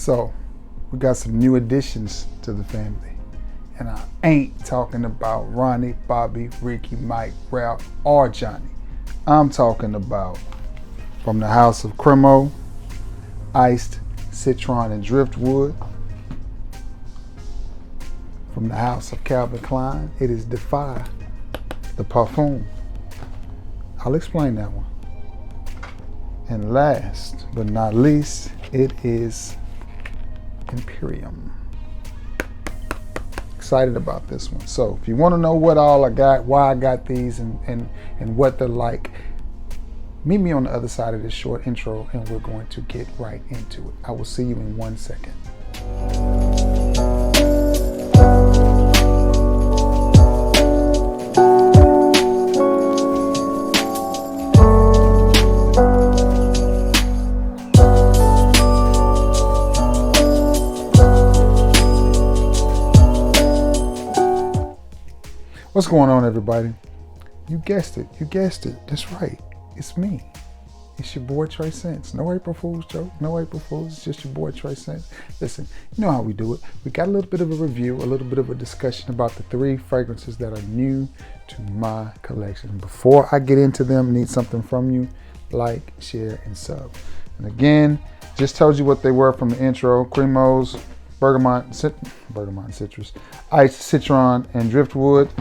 So we got some new additions to the family. And I ain't talking about Ronnie, Bobby, Ricky, Mike, Ralph, or Johnny. I'm talking about from the house of Cremo, Iced, Citron, and Driftwood. From the house of Calvin Klein, it is Defy, the Parfum. I'll explain that one. And last but not least, it is Imperium. Excited about this one. So if you want to know what all I got, why I got these, and what they're like, meet me on the other side of this short intro and we're going to get right into it. I will see you in 1 second. What's going on, everybody? You guessed it. That's right. It's me. It's your boy Trey Sense. No April Fool's joke. No April Fool's. It's just your boy Trey Sense. Listen, you know how we do it. We got a little bit of a review, a little bit of a discussion about the 3 fragrances that are new to my collection. Before I get into them, I need something from you. Like, share, and sub. And again, just told you what they were from the intro. Cremo's, Bergamot Citrus, Ice, Citron, and Driftwood.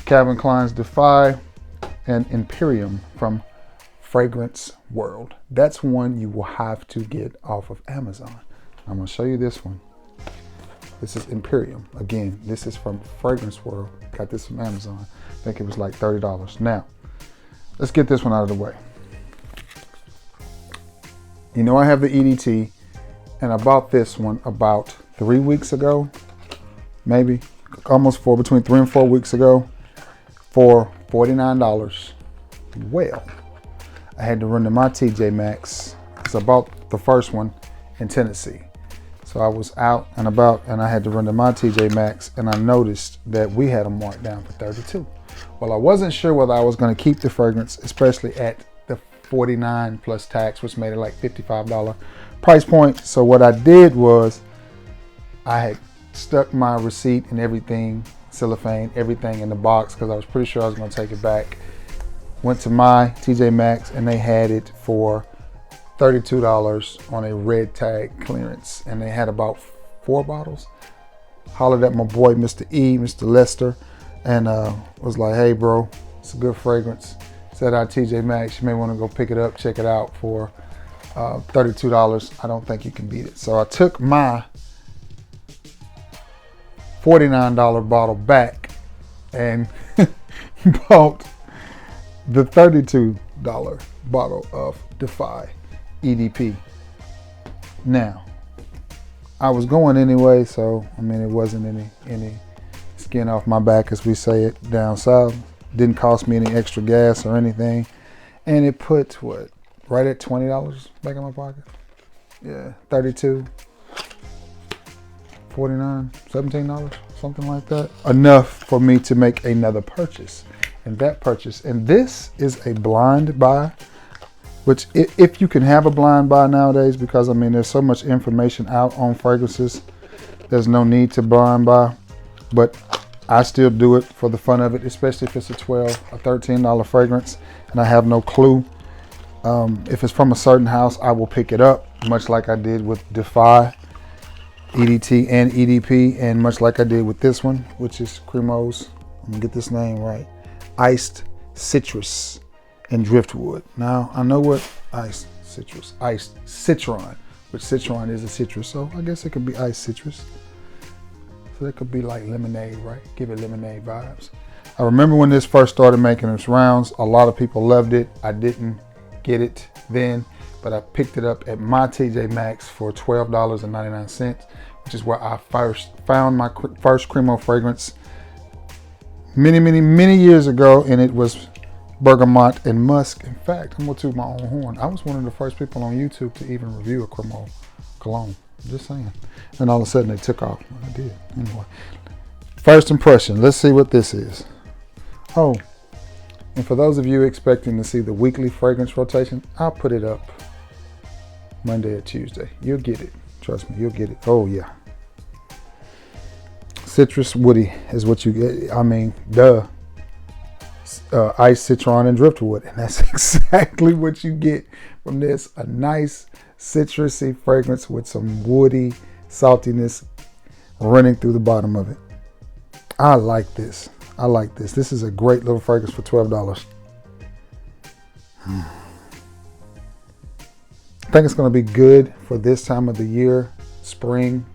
Calvin Klein's Defy, and Imperium from Fragrance World. That's one you will have to get off of Amazon. I'm going to show you this one. This is Imperium. Again, this is from Fragrance World. Got this from Amazon. I think it was like $30. Now, let's get this one out of the way. You know I have the EDT, and I bought this one about 3 weeks ago, maybe almost between 3 and 4 weeks ago, for $49. Well, I had to run to my TJ Maxx because I bought the first one in Tennessee. So I was out and about and I had to run to my TJ Maxx, and I noticed that we had them marked down for $32. Well, I wasn't sure whether I was going to keep the fragrance, especially at the $49 plus tax, which made it like $55 price point. So what I did was I had stuck my receipt and everything, cellophane, everything in the box, because I was pretty sure I was going to take it back. Went to my TJ Maxx and they had it for $32 on a red tag clearance, and they had about 4 bottles. Hollered at my boy Mr. E, Mr. Lester, and was like, hey bro, it's a good fragrance. Said our TJ Maxx, you may want to go pick it up, check it out for $32. I don't think you can beat it. So I took my $49 bottle back and bought the $32 bottle of Defy EDP. Now, I was going anyway, so I mean it wasn't any skin off my back, as we say it down south. Didn't cost me any extra gas or anything, and it put what, right at $20 back in my pocket. Yeah, 32. $49, $17, something like that. Enough for me to make another purchase. And that purchase, and this is a blind buy, which if you can have a blind buy nowadays, because I mean there's so much information out on fragrances, there's no need to blind buy. But I still do it for the fun of it, especially if it's a $12 or $13 fragrance and I have no clue. If it's from a certain house, I will pick it up, much like I did with Defy, EDT, and EDP, and much like I did with this one, which is Cremo's, I'm gonna get this name right, Iced, Citrus, and Driftwood. Now, I know what Iced Citron, which Citron is a citrus, so I guess it could be Iced Citrus. So it could be like lemonade, right? Give it lemonade vibes. I remember when this first started making its rounds, a lot of people loved it. I didn't get it then, but I picked it up at my TJ Maxx for $12.99, which is where I first found my first Cremo fragrance many years ago, and it was Bergamot and Musk. In fact, I'm gonna toot my own horn. I was one of the first people on YouTube to even review a Cremo cologne. Just saying. And all of a sudden they took off. I did. Anyway, first impression. Let's see what this is. Oh, and for those of you expecting to see the weekly fragrance rotation, I'll put it up Monday or Tuesday. You'll get it. Trust me, you'll get it. Oh yeah. Citrus woody is what you get. I mean, duh. Ice, citron, and driftwood, and that's exactly what you get from this. A nice citrusy fragrance with some woody saltiness running through the bottom of it. I like this. I like this. This is a great little fragrance for $12. I think it's going to be good for this time of the year, spring,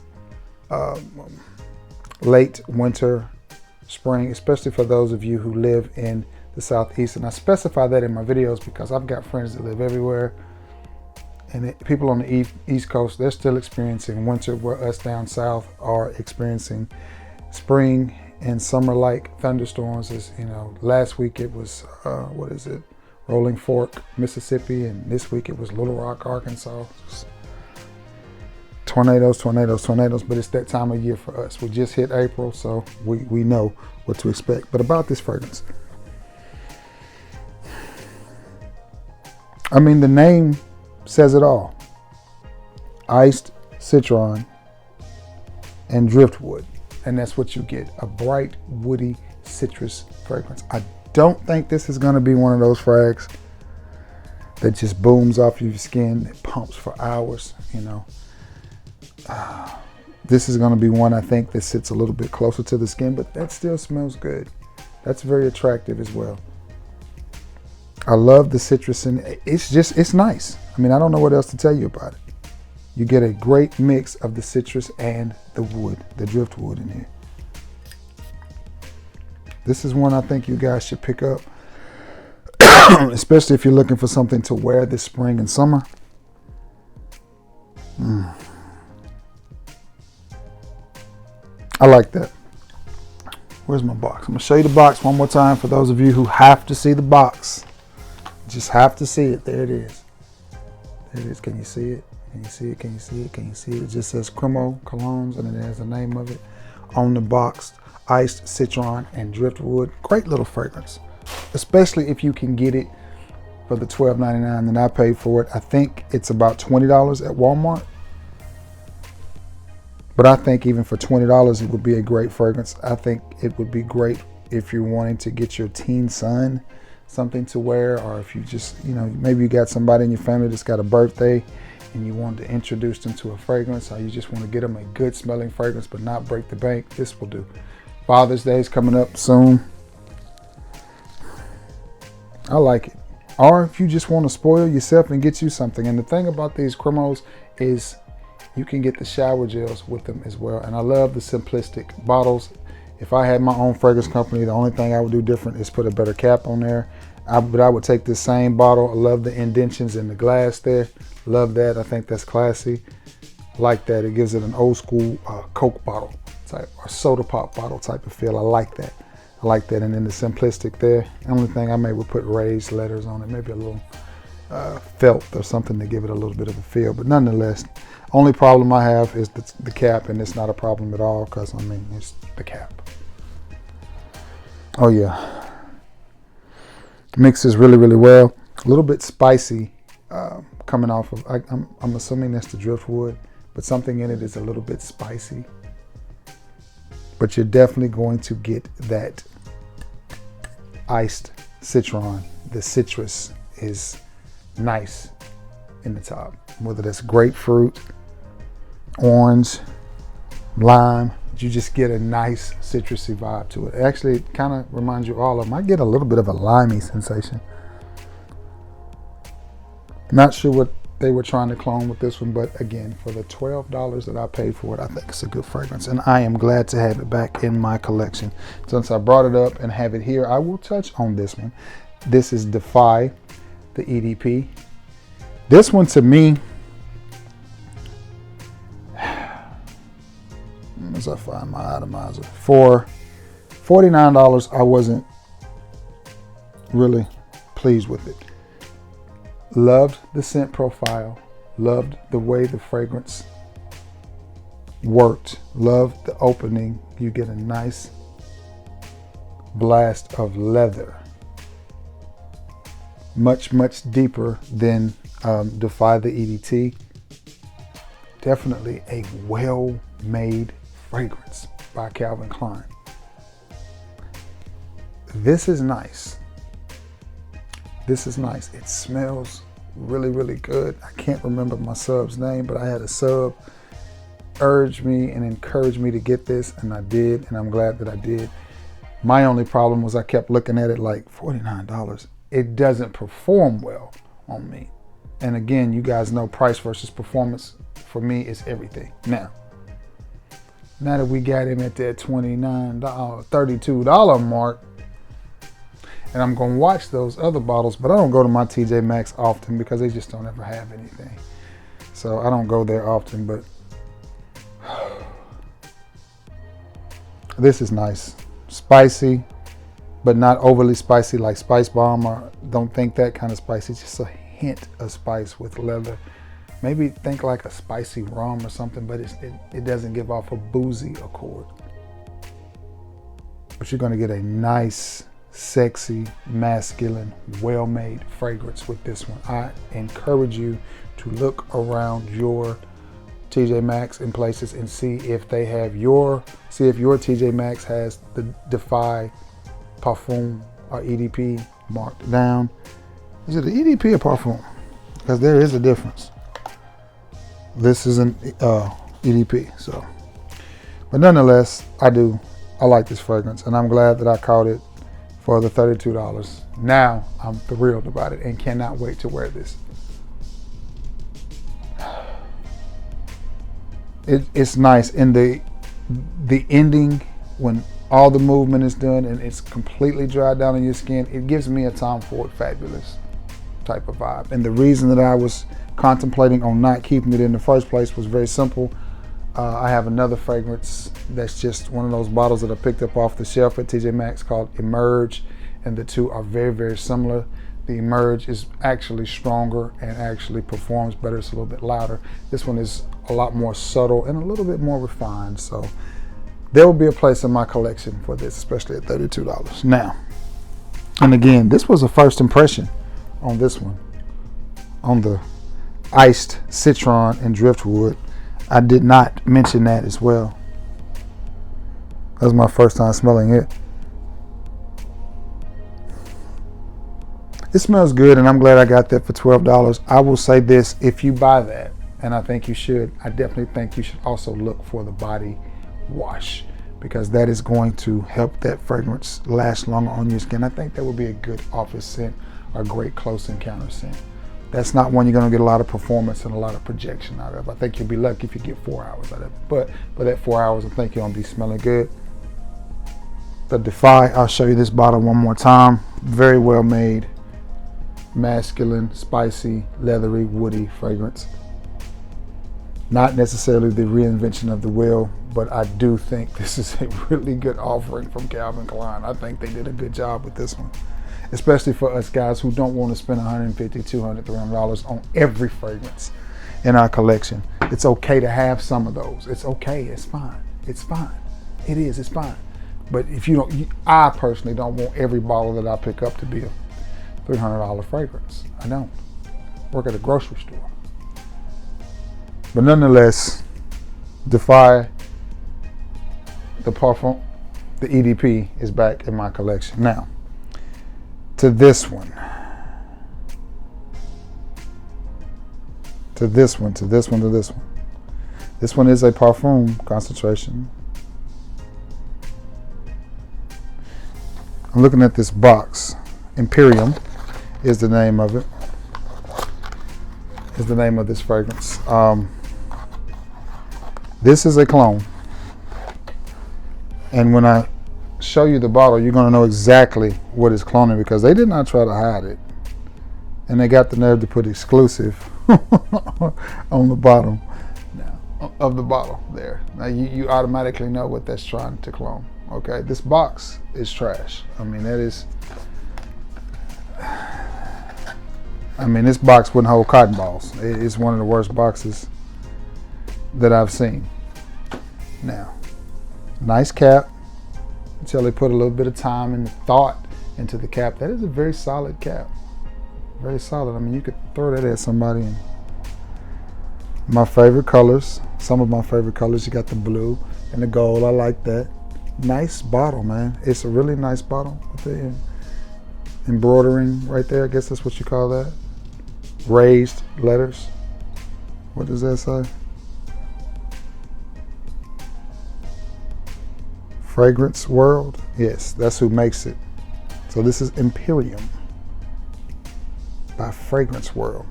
late winter, spring, especially for those of you who live in the Southeast. And I specify that in my videos because I've got friends that live everywhere. And people on the East Coast, they're still experiencing winter, where us down south are experiencing spring and summer-like thunderstorms. As you know, last week it was, Rolling Fork, Mississippi, and this week it was Little Rock, Arkansas. Tornadoes, but it's that time of year for us. We just hit April, so we know what to expect. But about this fragrance, I mean, the name says it all. Iced citron and driftwood. And that's what you get, a bright, woody citrus fragrance. I don't think this is gonna be one of those frags that just booms off your skin, that pumps for hours, you know. This is gonna be one, I think, that sits a little bit closer to the skin, but that still smells good. That's very attractive as well. I love the citrus, and it's nice. I mean, I don't know what else to tell you about it. You get a great mix of the citrus and the wood, the driftwood in here. This is one I think you guys should pick up, especially if you're looking for something to wear this spring and summer. I like that. Where's my box? I'm gonna show you the box one more time for those of you who have to see the box. Just have to see it. There it is. There it is. Can you see it? Can you see it? Can you see it? Can you see it? It just says Cremo Colognes, and it has the name of it on the box. Iced citron and driftwood. Great little fragrance, especially if you can get it for the $12.99 that I paid for it. I think it's about $20 at Walmart. But I think even for $20, it would be a great fragrance. I think it would be great if you're wanting to get your teen son something to wear, or if you just, you know, maybe you got somebody in your family that's got a birthday and you want to introduce them to a fragrance, or you just want to get them a good smelling fragrance but not break the bank. This will do. Father's Day is coming up soon. I like it. Or if you just want to spoil yourself and get you something. And the thing about these Cremos is you can get the shower gels with them as well. And I love the simplistic bottles. If I had my own fragrance company, the only thing I would do different is put a better cap on there. But I would take this same bottle. I love the indentions in the glass there. Love that. I think that's classy. Like that. It gives it an old school Coke bottle type or soda pop bottle type of feel. I like that. I like that. And then the simplistic there. The only thing I may would put raised letters on it. Maybe a little felt or something to give it a little bit of a feel. But nonetheless, only problem I have is the cap, and it's not a problem at all because, I mean, it's the cap. Oh yeah. Mixes really, really well. A little bit spicy coming off of, I'm assuming that's the driftwood, but something in it is a little bit spicy. But you're definitely going to get that iced citron. The citrus is nice in the top, whether that's grapefruit, orange, lime. You just get a nice citrusy vibe to it. Actually, it kind of reminds you of all of them. I get a little bit of a limey sensation. Not sure what they were trying to clone with this one, but again, for the $12 that I paid for it, I think it's a good fragrance, and I am glad to have it back in my collection. Since I brought it up and have it here, I will touch on this one. This is Defy, the EDP. This one, to me, as I find my atomizer, for $49, I wasn't really pleased with it. Loved the scent profile, loved the way the fragrance worked, loved the opening. You get a nice blast of leather, much deeper than Defy the EDT. definitely a well-made fragrance by Calvin Klein. This is nice. This is nice. It smells really, really good. I can't remember my sub's name, but I had a sub urge me and encourage me to get this, and I did, and I'm glad that I did. My only problem was I kept looking at it like $49. It doesn't perform well on me. And again, you guys know price versus performance for me is everything. Now that we got him at that $29, $32 mark, and I'm gonna watch those other bottles, but I don't go to my TJ Maxx often because they just don't ever have anything. So I don't go there often, but this is nice. Spicy, but not overly spicy like Spice Bomb, or don't think that kind of spicy, just a hint of spice with leather. Maybe think like a spicy rum or something, but it doesn't give off a boozy accord. But you're gonna get a nice, sexy, masculine, well-made fragrance with this one. I encourage you to look around your TJ Maxx in places and see if they have see if your TJ Maxx has the Defy Parfum or EDP marked down. Is it an EDP or Parfum? Because there is a difference. This is an EDP, so. But nonetheless, I like this fragrance, and I'm glad that I caught it for the $32. Now I'm thrilled about it and cannot wait to wear this. It's nice in the ending when all the movement is done and it's completely dried down on your skin. It gives me a Tom Ford Fabulous type of vibe. And the reason that I was contemplating on not keeping it in the first place was very simple. I have another fragrance that's just one of those bottles that I picked up off the shelf at TJ Maxx called Emerge, and the two are very, very similar. The Emerge is actually stronger and actually performs better. It's a little bit louder. This one is a lot more subtle and a little bit more refined. So there will be a place in my collection for this, especially at $32. Now, and again, this was a first impression on this one, on the iced citron and driftwood. I did not mention that as well. That was my first time smelling it. It smells good, and I'm glad I got that for $12. I will say this, if you buy that, and I think you should, I definitely think you should also look for the body wash, because that is going to help that fragrance last longer on your skin. I think that would be a good office scent or a great close encounter scent. That's not one you're going to get a lot of performance and a lot of projection out of. I think you'll be lucky if you get 4 hours out of it. But for that 4 hours, I think you're going to be smelling good. The Defy, I'll show you this bottle one more time. Very well made, masculine, spicy, leathery, woody fragrance. Not necessarily the reinvention of the wheel, but I do think this is a really good offering from Calvin Klein. I think they did a good job with this one, especially for us guys who don't want to spend $150, $200, $300 on every fragrance in our collection. It's okay to have some of those. It's okay. It's fine. It's fine. It is. It's fine. But if you don't, I personally don't want every bottle that I pick up to be a $300 fragrance. I don't. Work at a grocery store. But nonetheless, Defy, the Parfum, the EDP is back in my collection. Now, to this one. To this one, to this one, to this one. This one is a Parfum concentration. I'm looking at this box. Imperium is the name of it. Is the name of this fragrance. This is a clone. And when I show you the bottle, you're going to know exactly what is cloning, because they did not try to hide it. And they got the nerve to put exclusive on the bottom of the bottle there. Now you automatically know what that's trying to clone. Okay, this box is trash. I mean, this box wouldn't hold cotton balls. It's one of the worst boxes that I've seen. Now, nice cap. Until they put a little bit of time and thought into the cap. That is a very solid cap. Very solid. I mean, you could throw that at somebody and My favorite colors, some of my favorite colors. You got the blue and the gold. I like that. Nice bottle, man. It's a really nice bottle with the embroidering right there. I guess that's what you call that. Raised letters. What does that say? Fragrance World. Yes, that's who makes it. So this is Imperium by Fragrance World.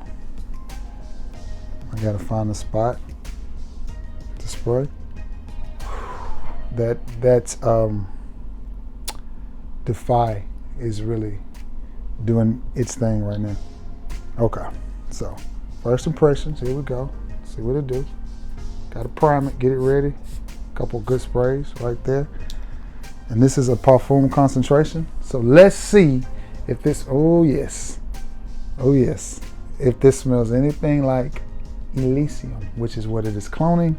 I gotta find a spot to spray. That's Defy is really doing its thing right now. Okay, so first impressions, here we go. See what it do. Gotta prime it, get it ready. Couple good sprays right there. And this is a parfum concentration. So let's see if this, oh yes, if this smells anything like Elysium, which is what it is cloning.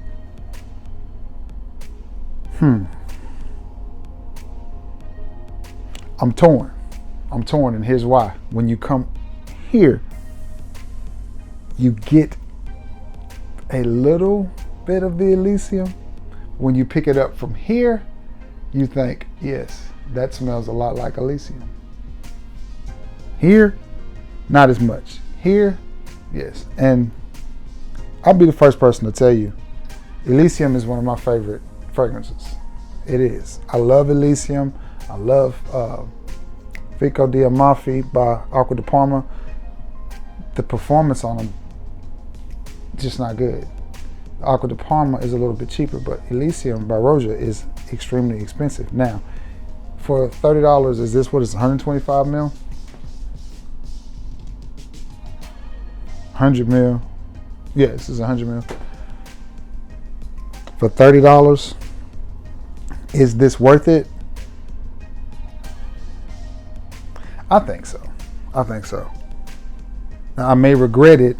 I'm torn, and here's why. When you come here, you get a little bit of the Elysium. When you pick it up from here, you think, yes, that smells a lot like Elysium. Here, not as much. Here, yes. And I'll be the first person to tell you, Elysium is one of my favorite fragrances. It is. I love Elysium. I love Fico di Amalfi by Acqua di Parma. The performance on them, just not good. Acqua di Parma is a little bit cheaper, but Elysium by Roja is extremely expensive. Now, for $30, is this what it's 125 mil? 100 mil. Yeah, this is 100 mil. For $30, is this worth it? I think so. Now, I may regret it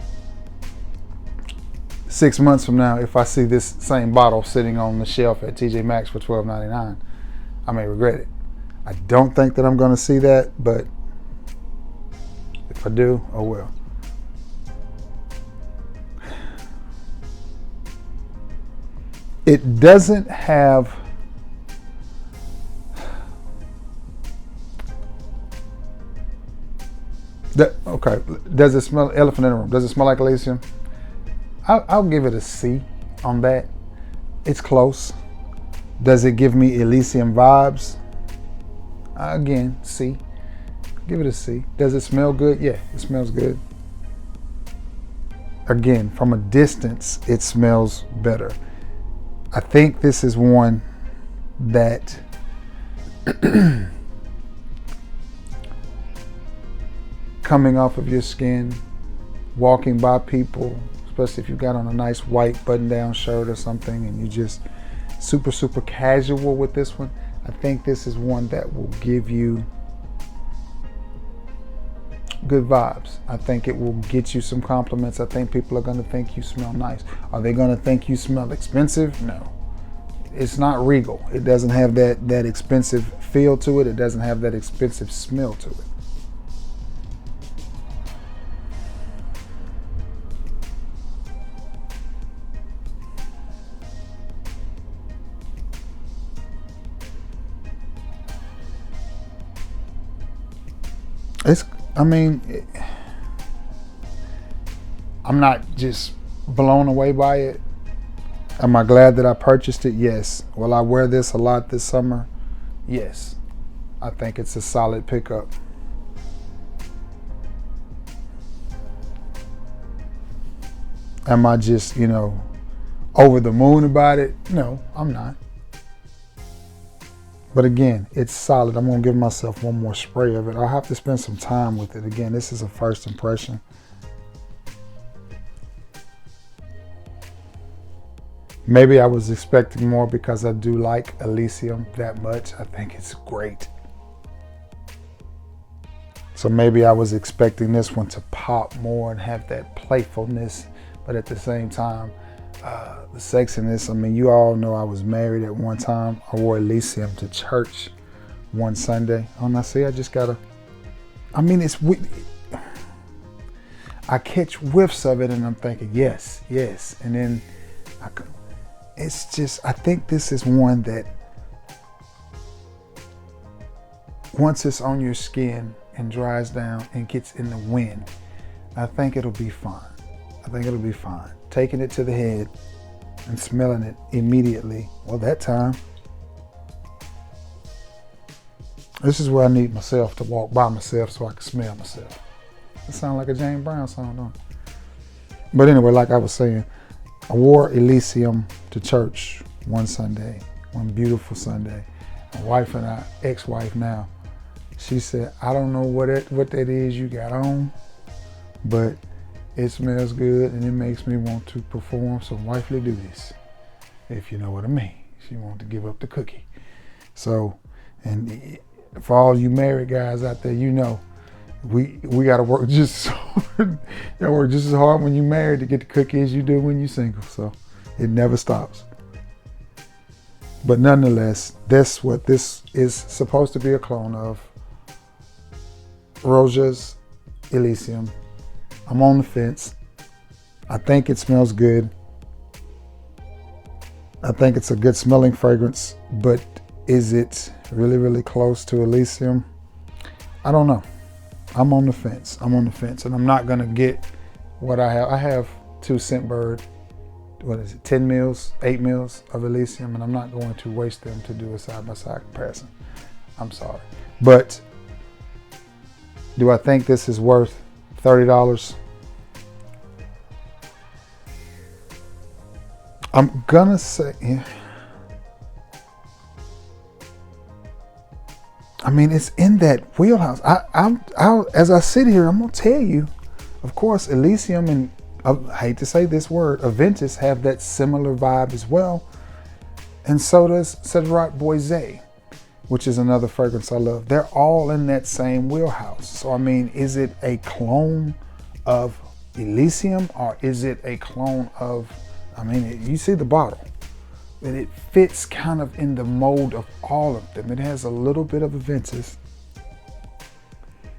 6 months from now if I see this same bottle sitting on the shelf at TJ Maxx for $12.99. I may regret it. I don't think that I'm going to see that, but if I do, oh well. It doesn't have okay. Does it smell, elephant in the room, does it smell like Elysium? I'll give it a C on that. It's close. Does it give me Elysium vibes? Again, C. Give it a C. Does it smell good? Yeah, it smells good. Again, from a distance, it smells better. I think this is one that coming off of your skin, walking by people, especially if you got on a nice white button-down shirt or something and you just super casual with this one, I think this is one that will give you good vibes. I think it will get you some compliments. I think people are going to think you smell nice. Are they going to think you smell expensive? No. It's not Regal. It doesn't have that expensive feel to it. It doesn't have that expensive smell to it. I'm not just blown away by it. Am I glad that I purchased it? Yes. Will I wear this a lot this summer? Yes. I think it's a solid pickup. Am I just, over the moon about it? No, I'm not. But again, it's solid. I'm going to give myself one more spray of it. I'll have to spend some time with it. Again, this is a first impression. Maybe I was expecting more because I do like Elysium that much. I think it's great. So maybe I was expecting this one to pop more and have that playfulness, but at the same time, the sexiness. You all know I was married at one time. I wore Elysium to church one Sunday. Oh, now see, I just gotta, I catch whiffs of it and I'm thinking, yes, yes. And then it's just, I think this is one that once it's on your skin and dries down and gets in the wind, I think it'll be fine. I think it'll be fine. Taking it to the head and smelling it immediately. Well, that time, this is where I need myself to walk by myself so I can smell myself. It sounds like a James Brown song, don't it? But anyway, like I was saying, I wore Elysium to church one Sunday, one beautiful Sunday. My wife and I, ex-wife now, she said, I don't know what that is you got on, but it smells good and it makes me want to perform some wifely duties, if you know what I mean. She wanted to give up the cookie. So, and for all you married guys out there, you know, we got to work just as hard when you're married to get the cookie as you do when you're single. So it never stops. But nonetheless, that's what this is supposed to be a clone of. Roja's Elysium. I'm on the fence. I think it smells good. I think it's a good smelling fragrance, but is it really, really close to Elysium? I don't know. I'm on the fence. I'm on the fence, and I'm not gonna get what I have. I have 2 Scentbird, 10 mils, 8 mils of Elysium, and I'm not going to waste them to do a side-by-side comparison. I'm sorry. But do I think this is worth $30? I'm gonna say, yeah. I mean, it's in that wheelhouse. As I sit here, I'm gonna tell you, of course, Elysium and I hate to say this word, Aventus have that similar vibe as well, and so does Cedrat Boise, which is another fragrance I love. They're all in that same wheelhouse. So I mean, is it a clone of Elysium or is it a clone of? I mean, you see the bottle. But it fits kind of in the mold of all of them. It has a little bit of Aventus.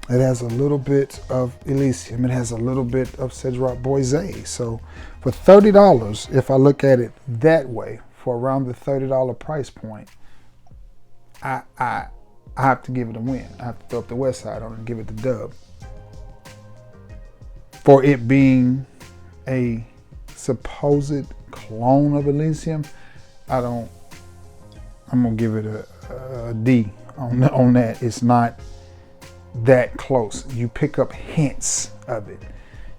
It has a little bit of Elysium. It has a little bit of Cedrat Boise. So for $30, if I look at it that way, for around the $30 price point, I have to give it a win. I have to throw up the West Side on it and give it the dub. For it being a supposed clone of Elysium, I'm gonna give it a D on that. It's not that close. You pick up hints of it.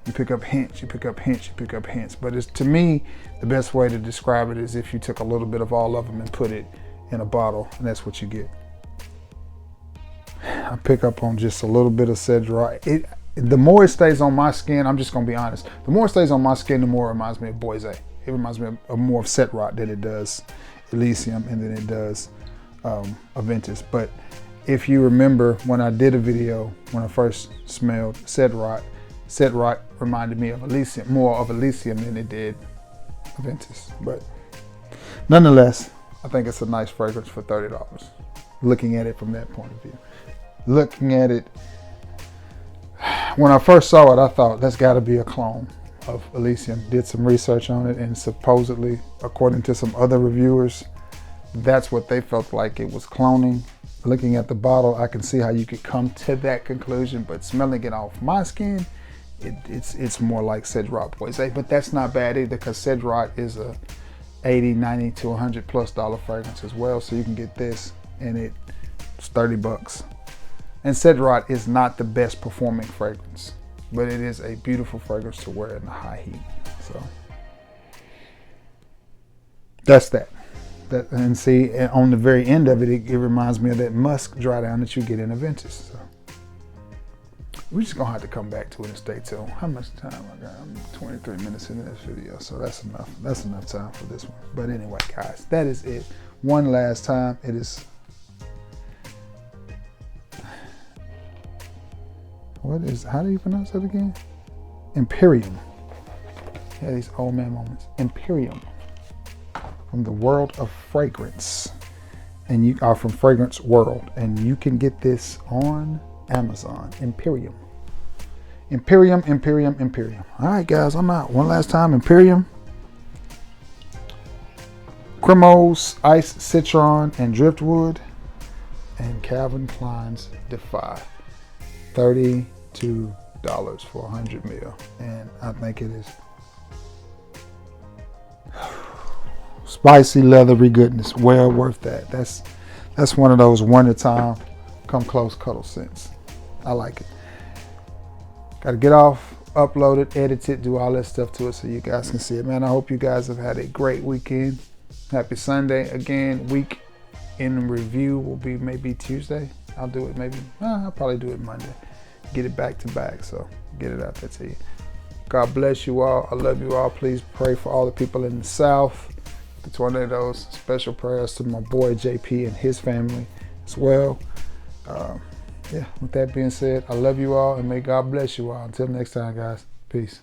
You pick up hints, you pick up hints, you pick up hints. But it's, to me, the best way to describe it is if you took a little bit of all of them and put it in a bottle, and that's what you get. I pick up on just a little bit of Cedrat. The more it stays on my skin, I'm just gonna be honest, the more it stays on my skin, the more it reminds me of Boise. It reminds me of more of Cedrat than it does Elysium and than it does Aventus. But if you remember when I did a video, when I first smelled Cedrat reminded me of Elysium, more of Elysium than it did Aventus. But nonetheless, I think it's a nice fragrance for $30. Looking at it from that point of view. Looking at it, when I first saw it, I thought that's got to be a clone of Elysium. Did some research on it, and supposedly, according to some other reviewers, that's what they felt like it was cloning. Looking at the bottle, I can see how you could come to that conclusion, but smelling it off my skin, it's more like Cedrat Boise. But that's not bad either, because Cedrat is a $80, $90 to $100+ fragrance as well. So you can get this, and it's $30. And Cedrat is not the best performing fragrance, but it is a beautiful fragrance to wear in the high heat. So that's that. And see, on the very end of it, it reminds me of that musk dry down that you get in Aventus. So we're just gonna have to come back to it and stay tuned. How much time I got? I'm 23 minutes into this video, so that's enough. That's enough time for this one. But anyway, guys, that is it. One last time, it is. How do you pronounce that again? Imperium. Yeah, these old man moments. Imperium. From the world of fragrance. And you are from Fragrance World. And you can get this on Amazon. Imperium. Imperium, Imperium, Imperium. All right, guys, I'm out. One last time, Imperium. Cremos, Ice Citron, and Driftwood. And Calvin Klein's Defy. $32 for 100 ml. And I think it is spicy, leathery goodness. Well worth that. That's one of those one-time, come close, cuddle scents. I like it. Got to get off, upload it, edit it, do all that stuff to it so you guys can see it. Man, I hope you guys have had a great weekend. Happy Sunday. Again, week in review will be maybe Tuesday. I'll do it maybe, I'll probably do it Monday. Get it back to back, so get it out there to you. God bless you all. I love you all. Please pray for all the people in the South, the tornadoes. Special prayers to my boy JP and his family as well. Yeah, with that being said, I love you all and may God bless you all. Until next time, guys. Peace.